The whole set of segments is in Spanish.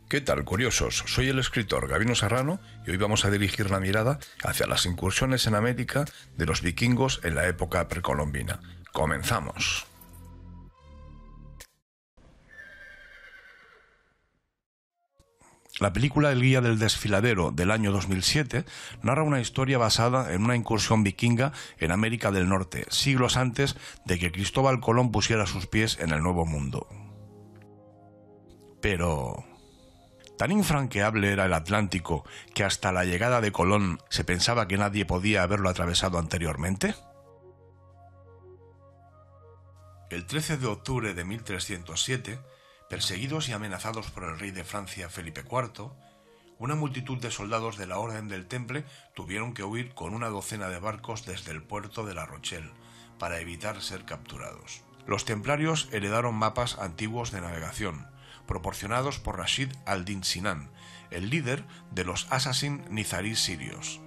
¿Qué tal, curiosos? Soy el escritor Gabino Serrano y hoy vamos a dirigir la mirada hacia las incursiones en América de los vikingos en la época precolombina. ¡Comenzamos! La película El guía del desfiladero del año 2007 narra una historia basada en una incursión vikinga en América del Norte, siglos antes de que Cristóbal Colón pusiera sus pies en el Nuevo Mundo. Pero ¿tan infranqueable era el Atlántico que hasta la llegada de Colón se pensaba que nadie podía haberlo atravesado anteriormente? El 13 de octubre de 1307, perseguidos y amenazados por el rey de Francia Felipe IV, una multitud de soldados de la Orden del Temple tuvieron que huir con una docena de barcos desde el puerto de La Rochelle para evitar ser capturados. Los templarios heredaron mapas antiguos de navegación, proporcionados por Rashid al-Din Sinan, el líder de los Assassin Nizarí sirios.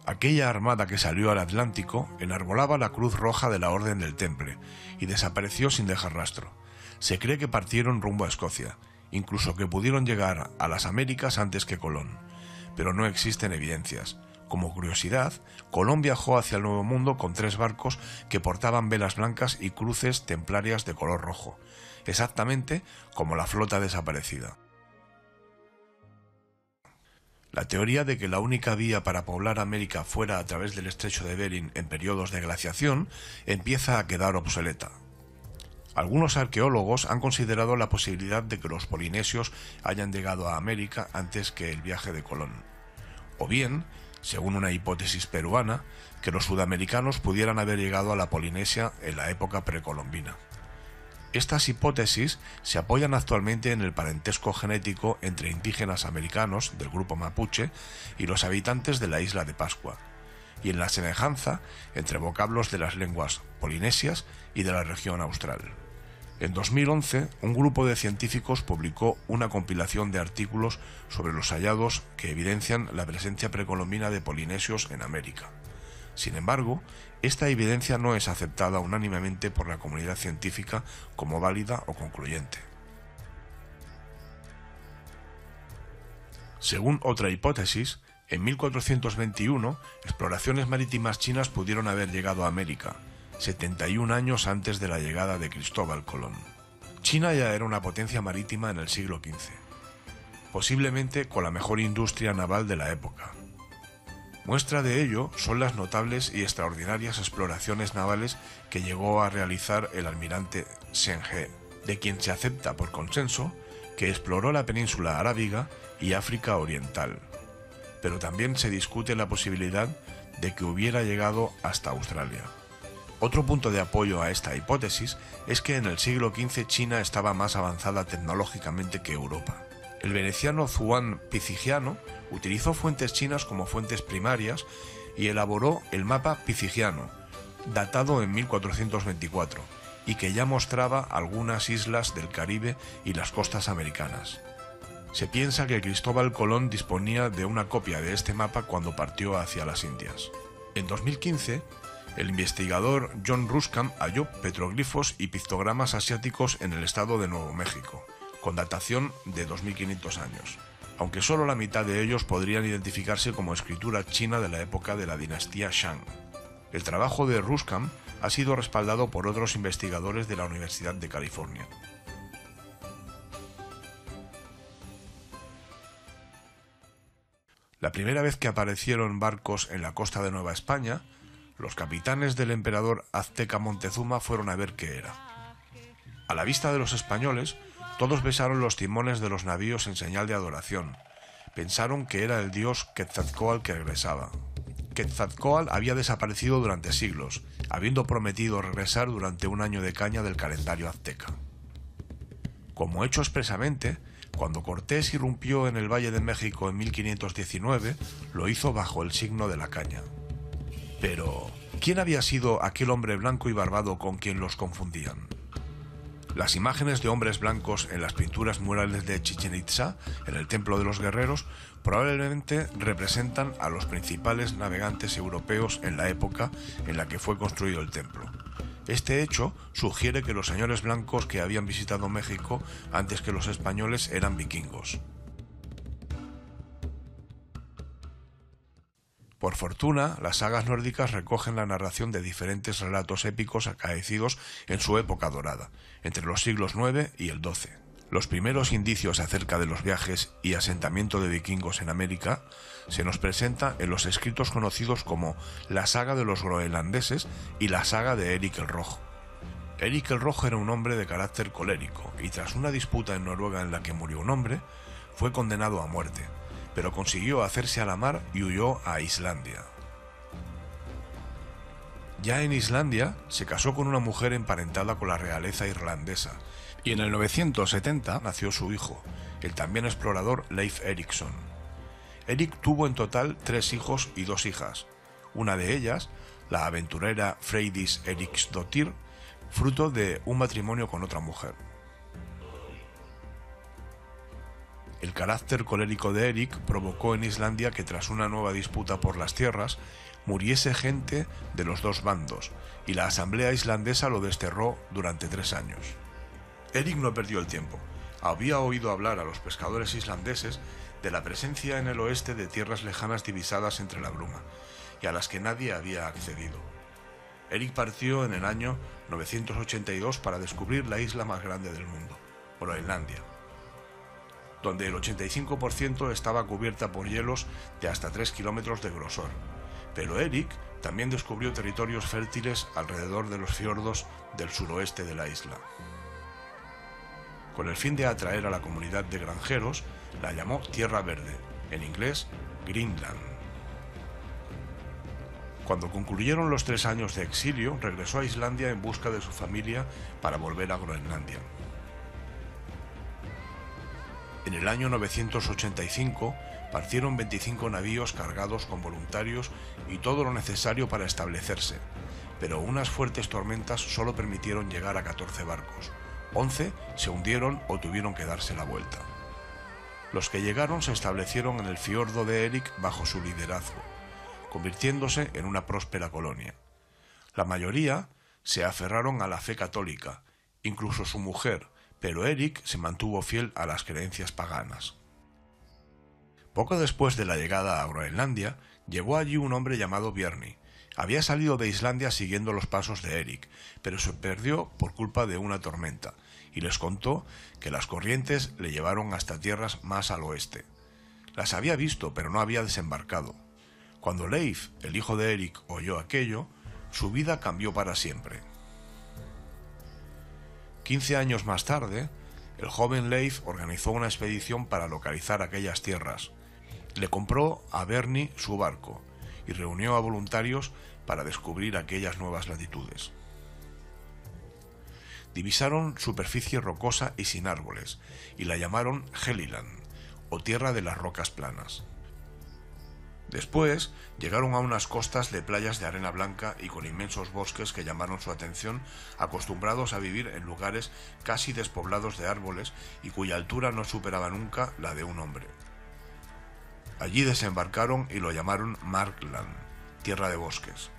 Aquella armada que salió al Atlántico enarbolaba la cruz roja de la Orden del Temple y desapareció sin dejar rastro. Se cree que partieron rumbo a Escocia, incluso que pudieron llegar a las Américas antes que Colón, pero no existen evidencias. Como curiosidad, Colón viajó hacia el Nuevo Mundo con 3 barcos que portaban velas blancas y cruces templarias de color rojo, exactamente como la flota desaparecida. La teoría de que la única vía para poblar América fuera a través del estrecho de Bering en periodos de glaciación empieza a quedar obsoleta. Algunos arqueólogos han considerado la posibilidad de que los polinesios hayan llegado a América antes que el viaje de Colón, o bien, según una hipótesis peruana, que los sudamericanos pudieran haber llegado a la Polinesia en la época precolombina. Estas hipótesis se apoyan actualmente en el parentesco genético entre indígenas americanos del grupo mapuche y los habitantes de la isla de Pascua, y en la semejanza entre vocablos de las lenguas polinesias y de la región austral. En 2011, un grupo de científicos publicó una compilación de artículos sobre los hallados que evidencian la presencia precolombina de polinesios en América. Sin embargo, esta evidencia no es aceptada unánimemente por la comunidad científica como válida o concluyente. Según otra hipótesis, en 1421, exploraciones marítimas chinas pudieron haber llegado a América, 71 años antes de la llegada de Cristóbal Colón. China ya era una potencia marítima en el siglo XV, posiblemente con la mejor industria naval de la época. Muestra de ello son las notables y extraordinarias exploraciones navales que llegó a realizar el almirante Zheng He, de quien se acepta por consenso que exploró la península arábiga y África Oriental, pero también se discute la posibilidad de que hubiera llegado hasta Australia. Otro punto de apoyo a esta hipótesis es que en el siglo XV China estaba más avanzada tecnológicamente que Europa. El veneciano Zuan Pisigiano utilizó fuentes chinas como fuentes primarias y elaboró el mapa pisigiano, datado en 1424, y que ya mostraba algunas islas del Caribe y las costas americanas. Se piensa que Cristóbal Colón disponía de una copia de este mapa cuando partió hacia las Indias. En 2015, el investigador John Ruscam halló petroglifos y pictogramas asiáticos en el estado de Nuevo México, con datación de 2500 años, aunque solo la mitad de ellos podrían identificarse como escritura china de la época de la dinastía Shang. El trabajo de Ruscam ha sido respaldado por otros investigadores de la Universidad de California. La primera vez que aparecieron barcos en la costa de Nueva España, los capitanes del emperador azteca Montezuma fueron a ver qué era. A la vista de los españoles, todos besaron los timones de los navíos en señal de adoración. Pensaron que era el dios Quetzalcóatl que regresaba. Quetzalcóatl había desaparecido durante siglos, habiendo prometido regresar durante un año de caña del calendario azteca. Como hecho expresamente, cuando Cortés irrumpió en el Valle de México en 1519, lo hizo bajo el signo de la caña. Pero, ¿quién había sido aquel hombre blanco y barbado con quien los confundían? Las imágenes de hombres blancos en las pinturas murales de Chichén Itzá, en el Templo de los Guerreros, probablemente representan a los principales navegantes europeos en la época en la que fue construido el templo. Este hecho sugiere que los señores blancos que habían visitado México antes que los españoles eran vikingos. Por fortuna, las sagas nórdicas recogen la narración de diferentes relatos épicos acaecidos en su época dorada, entre los siglos IX y el XII. Los primeros indicios acerca de los viajes y asentamiento de vikingos en América se nos presenta en los escritos conocidos como la saga de los groenlandeses y la saga de Eric el Rojo. Eric el Rojo era un hombre de carácter colérico y tras una disputa en Noruega en la que murió un hombre, fue condenado a muerte, pero consiguió hacerse a la mar y huyó a Islandia. Ya en Islandia se casó con una mujer emparentada con la realeza irlandesa, y en el 970 nació su hijo, el también explorador Leif Erikson. Eric tuvo en total 3 hijos y 2 hijas, una de ellas, la aventurera Freydis Eriksdottir, fruto de un matrimonio con otra mujer. El carácter colérico de Eric provocó en Islandia que tras una nueva disputa por las tierras, muriese gente de los dos bandos, y la asamblea islandesa lo desterró durante 3 años. Eric no perdió el tiempo. Había oído hablar a los pescadores islandeses de la presencia en el oeste de tierras lejanas divisadas entre la bruma, y a las que nadie había accedido. Eric partió en el año 982 para descubrir la isla más grande del mundo, Groenlandia, donde el 85% estaba cubierta por hielos de hasta 3 kilómetros de grosor. Pero Eric también descubrió territorios fértiles alrededor de los fiordos del suroeste de la isla. Con el fin de atraer a la comunidad de granjeros, la llamó Tierra Verde, en inglés Greenland. Cuando concluyeron los 3 años de exilio, regresó a Islandia en busca de su familia para volver a Groenlandia. En el año 985 partieron 25 navíos cargados con voluntarios y todo lo necesario para establecerse, pero unas fuertes tormentas solo permitieron llegar a 14 barcos. 11 se hundieron o tuvieron que darse la vuelta. Los que llegaron se establecieron en el fiordo de Eric bajo su liderazgo, convirtiéndose en una próspera colonia. La mayoría se aferraron a la fe católica, incluso su mujer, pero Eric se mantuvo fiel a las creencias paganas. Poco después de la llegada a Groenlandia, llegó allí un hombre llamado Bjarni. Había salido de Islandia siguiendo los pasos de Eric, pero se perdió por culpa de una tormenta, y les contó que las corrientes le llevaron hasta tierras más al oeste. Las había visto, pero no había desembarcado. Cuando Leif, el hijo de Eric, oyó aquello, su vida cambió para siempre. 15 años más tarde, el joven Leif organizó una expedición para localizar aquellas tierras. Le compró a Bjarni su barco y reunió a voluntarios para descubrir aquellas nuevas latitudes. Divisaron superficie rocosa y sin árboles, y la llamaron Heliland, o Tierra de las Rocas Planas. Después llegaron a unas costas de playas de arena blanca y con inmensos bosques que llamaron su atención, acostumbrados a vivir en lugares casi despoblados de árboles y cuya altura no superaba nunca la de un hombre. Allí desembarcaron y lo llamaron Markland, tierra de bosques.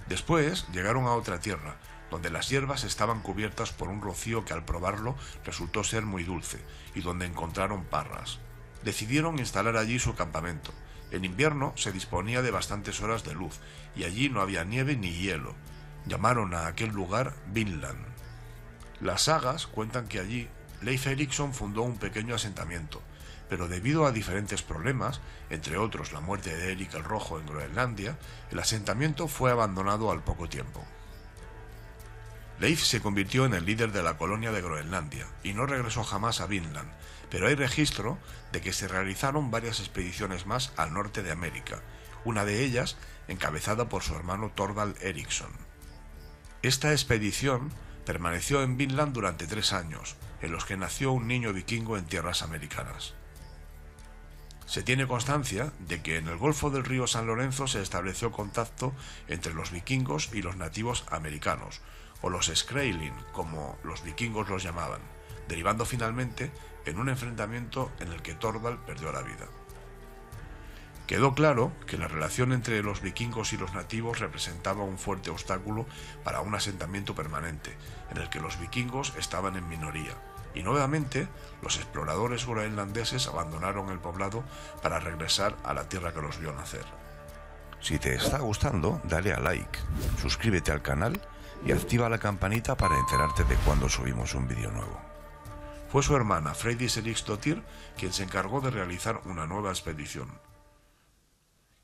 Después llegaron a otra tierra, donde las hierbas estaban cubiertas por un rocío que al probarlo resultó ser muy dulce, y donde encontraron parras. Decidieron instalar allí su campamento. En invierno se disponía de bastantes horas de luz, y allí no había nieve ni hielo. Llamaron a aquel lugar Vinland. Las sagas cuentan que allí Leif Erikson fundó un pequeño asentamiento, pero debido a diferentes problemas, entre otros la muerte de Eric el Rojo en Groenlandia, el asentamiento fue abandonado al poco tiempo. Leif se convirtió en el líder de la colonia de Groenlandia y no regresó jamás a Vinland, pero hay registro de que se realizaron varias expediciones más al norte de América, una de ellas encabezada por su hermano Thorvald Eriksson. Esta expedición permaneció en Vinland durante 3 años, en los que nació un niño vikingo en tierras americanas. Se tiene constancia de que en el Golfo del río San Lorenzo se estableció contacto entre los vikingos y los nativos americanos, o los Skraeling, como los vikingos los llamaban, derivando finalmente en un enfrentamiento en el que Thorvald perdió la vida. Quedó claro que la relación entre los vikingos y los nativos representaba un fuerte obstáculo para un asentamiento permanente, en el que los vikingos estaban en minoría, y nuevamente los exploradores groenlandeses abandonaron el poblado para regresar a la tierra que los vio nacer. Si te está gustando, dale a like, suscríbete al canal y activa la campanita para enterarte de cuando subimos un vídeo nuevo. Fue su hermana Freydis Eriksdottir quien se encargó de realizar una nueva expedición.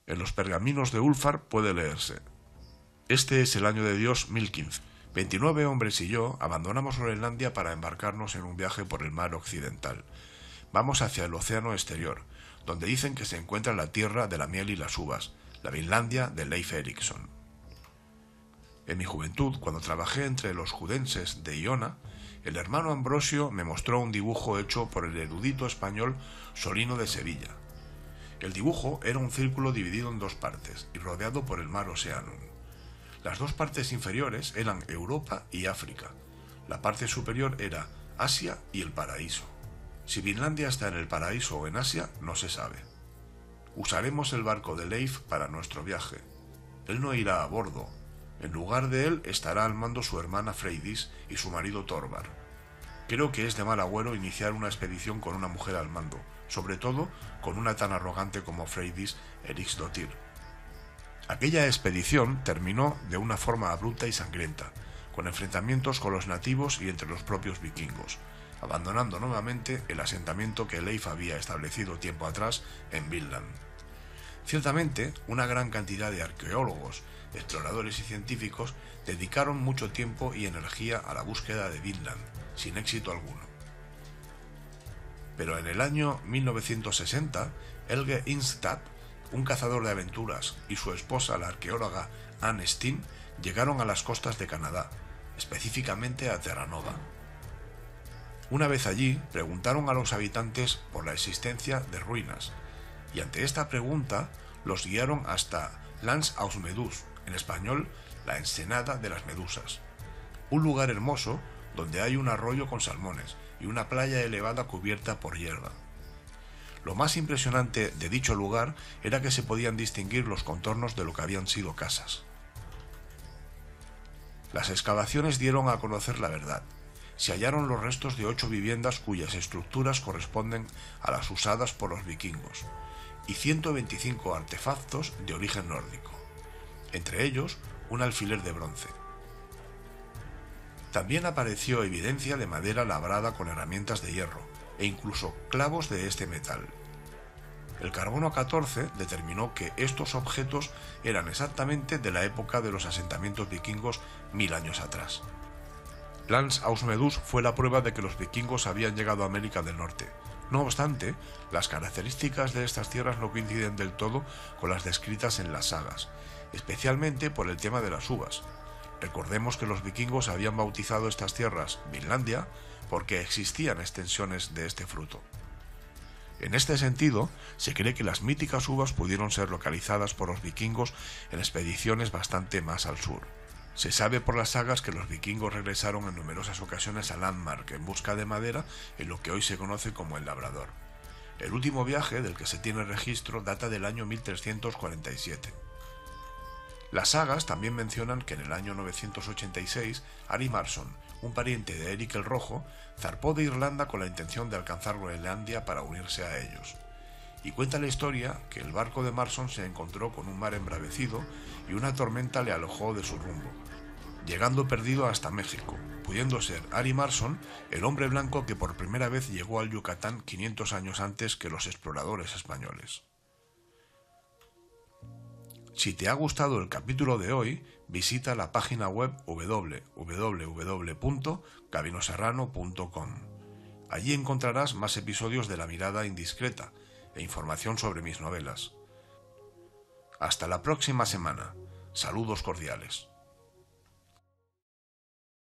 En los pergaminos de Ulfar puede leerse: este es el año de Dios 1015. 29 hombres y yo abandonamos Groenlandia para embarcarnos en un viaje por el mar occidental. Vamos hacia el océano exterior, donde dicen que se encuentra la tierra de la miel y las uvas, la Vinlandia de Leif Erikson. En mi juventud, cuando trabajé entre los judenses de Iona, el hermano Ambrosio me mostró un dibujo hecho por el erudito español Solino de Sevilla. El dibujo era un círculo dividido en dos partes y rodeado por el mar Oceanum. Las dos partes inferiores eran Europa y África. La parte superior era Asia y el paraíso. Si Vinlandia está en el paraíso o en Asia, no se sabe. Usaremos el barco de Leif para nuestro viaje. Él no irá a bordo. En lugar de él estará al mando su hermana Freydis y su marido Thorvar. Creo que es de mal agüero iniciar una expedición con una mujer al mando, sobre todo con una tan arrogante como Freydis Eriksdottir. Aquella expedición terminó de una forma abrupta y sangrienta, con enfrentamientos con los nativos y entre los propios vikingos, abandonando nuevamente el asentamiento que Leif había establecido tiempo atrás en Vinland. Ciertamente, una gran cantidad de arqueólogos, exploradores y científicos dedicaron mucho tiempo y energía a la búsqueda de Vinland, sin éxito alguno. Pero en el año 1960, Helge Ingstad, un cazador de aventuras, y su esposa, la arqueóloga Anne Steen, llegaron a las costas de Canadá, específicamente a Terra Nova. Una vez allí, preguntaron a los habitantes por la existencia de ruinas, y ante esta pregunta los guiaron hasta Lans aus Medus, en español, la ensenada de las medusas, un lugar hermoso donde hay un arroyo con salmones y una playa elevada cubierta por hierba. Lo más impresionante de dicho lugar era que se podían distinguir los contornos de lo que habían sido casas. Las excavaciones dieron a conocer la verdad. Se hallaron los restos de 8 viviendas cuyas estructuras corresponden a las usadas por los vikingos, y 125 artefactos de origen nórdico, entre ellos un alfiler de bronce. También apareció evidencia de madera labrada con herramientas de hierro, e incluso clavos de este metal. El carbono 14 determinó que estos objetos eran exactamente de la época de los asentamientos vikingos 1000 años atrás. Lans aus Medus fue la prueba de que los vikingos habían llegado a América del Norte. No obstante, las características de estas tierras no coinciden del todo con las descritas en las sagas, especialmente por el tema de las uvas. Recordemos que los vikingos habían bautizado estas tierras Vinlandia porque existían extensiones de este fruto. En este sentido, se cree que las míticas uvas pudieron ser localizadas por los vikingos en expediciones bastante más al sur. Se sabe por las sagas que los vikingos regresaron en numerosas ocasiones a Landmark en busca de madera en lo que hoy se conoce como el Labrador. El último viaje del que se tiene registro data del año 1347. Las sagas también mencionan que en el año 986 Ari Marsson, un pariente de Eric el Rojo, zarpó de Irlanda con la intención de alcanzar Groenlandia para unirse a ellos. Y cuenta la historia que el barco de Marsson se encontró con un mar embravecido y una tormenta le alojó de su rumbo, llegando perdido hasta México, pudiendo ser Ari Marsson el hombre blanco que por primera vez llegó al Yucatán 500 años antes que los exploradores españoles. Si te ha gustado el capítulo de hoy, visita la página web www.gabinoserrano.com. Allí encontrarás más episodios de La Mirada Indiscreta e información sobre mis novelas. Hasta la próxima semana. Saludos cordiales.